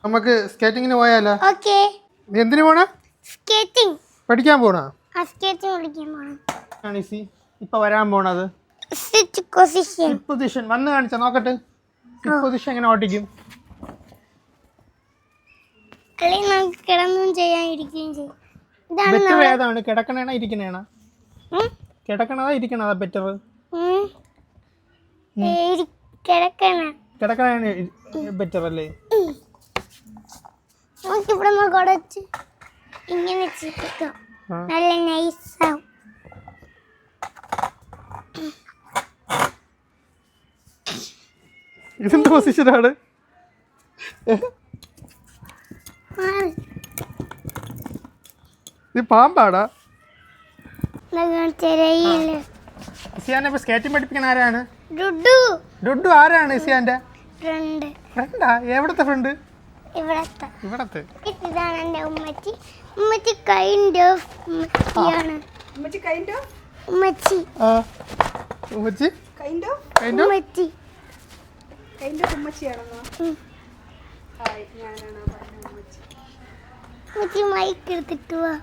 നമുക്ക് സ്കേറ്റിങ്ങിന് പോയാലോ? ഓക്കേ. നീ എന്തിനു പോണ? സ്കേറ്റിംഗ് പഠിക്കാൻ പോണ? സ്കേറ്റിംഗ് പഠിക്കാൻ പോണം. ഇപ്പൊ വരാൻ പോണത് സിറ്റ് പൊസിഷൻ. സിറ്റ് പൊസിഷൻ വന്ന് കാണിച്ചാ നോക്കട്ടെ. സിറ്റ് പൊസിഷൻ എങ്ങനെ ഓട്ടിക്കും? അല്ലെങ്കിൽ നമുക്ക് കിടന്നും ചെയ്യാൻ ഇരിക്കുകയും ചെയ്യും. ബെറ്റർ ഏതാണ്? കിടക്കണേണോ ഇരിക്കണേണോ? കിടക്കണതാ ഇരിക്കണതാ ബെറ്റർ? കിടക്കണ ബെറ്റർ അല്ലേ? നമുക്കിവിടെ കുറച്ച് ഇങ്ങനെ ചിരിക്കാം, നല്ല നൈസാവും. ഇതെന്ത് പൊസിഷനാണ്? ഇത് പാമ്പാടാ? സ്കേറ്റിംഗ് പഠിപ്പിക്കുന്ന ആരാണ്? ഡുഡു ആരാണ് ഇസിയാന്റെ ഫ്രണ്ടാ? എവിടത്തെ ഫ്രണ്ട്? ഇവിടത്തെ. ഇതാണ് എന്റെ ഉമ്മച്ചി. ഉമ്മച്ചി കൈൻഡ് ഓഫ് ഉമ്മച്ചിയാണ്. ഉമ്മച്ചി കൈൻഡ് ഓഫ് ഉമ്മച്ചി. ഉമ്മച്ചി കൈൻഡ് ഓഫ് ഉമ്മച്ചി. കൈൻഡ് ഓഫ് ഉമ്മച്ചിയാണെന്നോ? ഹായ്, ഞാനാണ് പറഞ്ഞ ഉമ്മച്ചി. ഉമ്മച്ചി മൈക്ക് എടുത്തിട്ട് വാ.